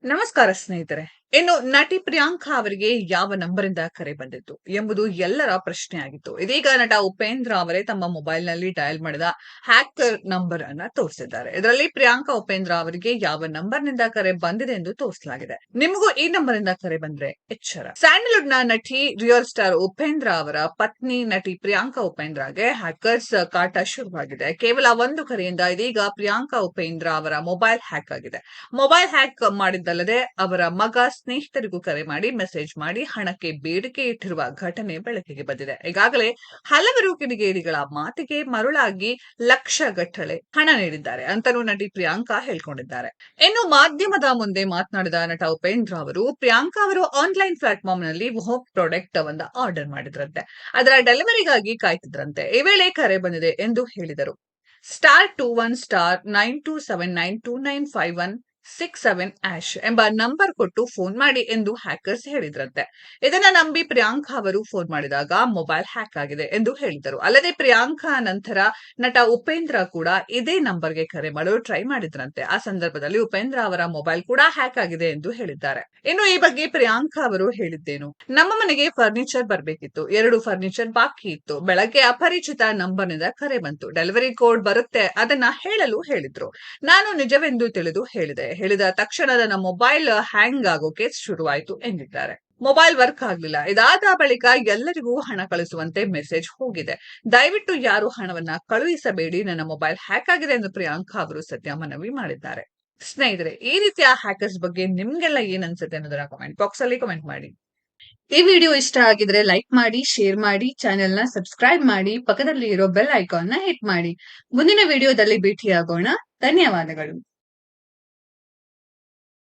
ನಮಸ್ಕಾರ ಸ್ನೇಹಿತರೆ. ಇನ್ನು ನಟಿ ಪ್ರಿಯಾಂಕಾ ಅವರಿಗೆ ಯಾವ ನಂಬರಿಂದ ಕರೆ ಬಂದಿತ್ತು ಎಂಬುದು ಎಲ್ಲರ ಪ್ರಶ್ನೆಯಾಗಿತ್ತು. ಇದೀಗ ನಟ ಉಪೇಂದ್ರ ಅವರೇ ತಮ್ಮ ಮೊಬೈಲ್‌ನಲ್ಲಿ ಡಯಲ್ ಮಾಡಿದ ಹ್ಯಾಕರ್ ನಂಬರ್ ಅನ್ನ ತೋರಿಸಿದ್ದಾರೆ. ಇದರಲ್ಲಿ ಪ್ರಿಯಾಂಕಾ ಉಪೇಂದ್ರ ಅವರಿಗೆ ಯಾವ ನಂಬರ್‌ನಿಂದ ಕರೆ ಬಂದಿದೆ ಎಂದು ತೋರಿಸಲಾಗಿದೆ. ನಿಮಗೂ ಈ ನಂಬರ್‌ನಿಂದ ಕರೆ ಬಂದ್ರೆ ಎಚ್ಚರ. ಸ್ಯಾಂಡಲ್‌ವುಡ್‌ನ ನಟಿ ರಿಯಲ್ ಸ್ಟಾರ್ ಉಪೇಂದ್ರ ಅವರ ಪತ್ನಿ ನಟಿ ಪ್ರಿಯಾಂಕಾ ಉಪೇಂದ್ರಗೆ ಹ್ಯಾಕರ್ಸ್ ಕಾಟ ಶುರುವಾಗಿದೆ. ಕೇವಲ ಒಂದು ಕರೆಯಿಂದ ಇದೀಗ ಪ್ರಿಯಾಂಕಾ ಉಪೇಂದ್ರ ಅವರ ಮೊಬೈಲ್ ಹ್ಯಾಕ್ ಆಗಿದೆ. ಮೊಬೈಲ್ ಹ್ಯಾಕ್ ಮಾಡಿದ್ದಲ್ಲದೆ ಅವರ ಮಗ ಸ್ನೇಹಿತರಿಗೂ ಕರೆ ಮಾಡಿ ಮೆಸೇಜ್ ಮಾಡಿ ಹಣಕ್ಕೆ ಬೇಡಿಕೆ ಇಟ್ಟಿರುವ ಘಟನೆ ಬೆಳಕಿಗೆ ಬಂದಿದೆ. ಈಗಾಗಲೇ ಹಲವರು ಕಿಡಿಗೇಡಿಗಳ ಮಾತಿಗೆ ಮರುಳಾಗಿ ಲಕ್ಷಗಟ್ಟಲೆ ಹಣ ನೀಡಿದ್ದಾರೆ ಅಂತಲೂ ನಟಿ ಪ್ರಿಯಾಂಕಾ ಹೇಳ್ಕೊಂಡಿದ್ದಾರೆ. ಇನ್ನು ಮಾಧ್ಯಮದ ಮುಂದೆ ಮಾತನಾಡಿದ ನಟ ಉಪೇಂದ್ರ ಅವರು, ಪ್ರಿಯಾಂಕಾ ಅವರು ಆನ್ಲೈನ್ ಪ್ಲಾಟ್ಫಾರ್ಮ್ ನಲ್ಲಿ ಹೋಮ್ ಪ್ರಾಡಕ್ಟ್ ಒಂದು ಆರ್ಡರ್ ಮಾಡಿದ್ರಂತೆ. ಅದರ ಡೆಲಿವರಿಗಾಗಿ ಕಾಯ್ತಿದ್ರಂತೆ. ಈ ವೇಳೆ ಕರೆ ಬಂದಿದೆ ಎಂದು ಹೇಳಿದರು. *21*9279295167# ಎಂಬ ನಂಬರ್ ಕೊಟ್ಟು ಫೋನ್ ಮಾಡಿ ಎಂದು ಹ್ಯಾಕರ್ಸ್ ಹೇಳಿದ್ರಂತೆ. ಇದನ್ನ ನಂಬಿ ಪ್ರಿಯಾಂಕಾ ಅವರು ಫೋನ್ ಮಾಡಿದಾಗ ಮೊಬೈಲ್ ಹ್ಯಾಕ್ ಆಗಿದೆ ಎಂದು ಹೇಳಿದರು. ಅಲ್ಲದೆ ಪ್ರಿಯಾಂಕಾ ನಂತರ ನಟ ಉಪೇಂದ್ರ ಕೂಡ ಇದೇ ನಂಬರ್ಗೆ ಕರೆ ಮಾಡಲು ಟ್ರೈ ಮಾಡಿದ್ರಂತೆ. ಆ ಸಂದರ್ಭದಲ್ಲಿ ಉಪೇಂದ್ರ ಅವರ ಮೊಬೈಲ್ ಕೂಡ ಹ್ಯಾಕ್ ಆಗಿದೆ ಎಂದು ಹೇಳಿದ್ದಾರೆ. ಇನ್ನು ಈ ಬಗ್ಗೆ ಪ್ರಿಯಾಂಕಾ ಅವರು ಹೇಳಿದ್ದೇನು? ನಮ್ಮ ಮನೆಗೆ ಫರ್ನಿಚರ್ ಬರಬೇಕಿತ್ತು. 2 ಫರ್ನಿಚರ್ ಬಾಕಿ ಇತ್ತು. ಬೆಳಗ್ಗೆ ಅಪರಿಚಿತ ನಂಬರ್ನಿಂದ ಕರೆ ಬಂತು. ಡೆಲಿವರಿ ಕೋಡ್ ಬರುತ್ತೆ, ಅದನ್ನ ಹೇಳಲು ಹೇಳಿದ್ರು. ನಾನು ನಿಜವೆಂದು ತಿಳಿದು ಹೇಳಿದ ತಕ್ಷಣ ನನ್ನ ಮೊಬೈಲ್ ಹ್ಯಾಂಗ್ ಆಗೋಕೆ ಶುರುವಾಯಿತು ಎಂದಿದ್ದಾರೆ. ಮೊಬೈಲ್ ವರ್ಕ್ ಆಗಲಿಲ್ಲ. ಇದಾದ ಬಳಿಕ ಎಲ್ಲರಿಗೂ ಹಣ ಕಳಿಸುವಂತೆ ಮೆಸೇಜ್ ಹೋಗಿದೆ. ದಯವಿಟ್ಟು ಯಾರು ಹಣವನ್ನ ಕಳುಹಿಸಬೇಡಿ, ನನ್ನ ಮೊಬೈಲ್ ಹ್ಯಾಕ್ ಆಗಿದೆ ಎಂದು ಪ್ರಿಯಾಂಕಾ ಅವರು ಸದ್ಯ ಮನವಿ ಮಾಡಿದ್ದಾರೆ. ಸ್ನೇಹಿತರೆ, ಈ ರೀತಿಯ ಹ್ಯಾಕರ್ಸ್ ಬಗ್ಗೆ ನಿಮ್ಗೆಲ್ಲ ಏನ್ ಅನ್ಸುತ್ತೆ ಅನ್ನೋದನ್ನ ಕಾಮೆಂಟ್ ಬಾಕ್ಸ್ ಅಲ್ಲಿ ಕಾಮೆಂಟ್ ಮಾಡಿ. ಈ ವಿಡಿಯೋ ಇಷ್ಟ ಆಗಿದ್ರೆ ಲೈಕ್ ಮಾಡಿ, ಶೇರ್ ಮಾಡಿ, ಚಾನೆಲ್ ನ ಸಬ್ಸ್ಕ್ರೈಬ್ ಮಾಡಿ, ಪಕ್ಕದಲ್ಲಿ ಇರೋ ಬೆಲ್ ಐಕಾನ್ ನ ಹಿಟ್ ಮಾಡಿ. ಮುಂದಿನ ವಿಡಿಯೋದಲ್ಲಿ ಭೇಟಿಯಾಗೋಣ. ಧನ್ಯವಾದಗಳು.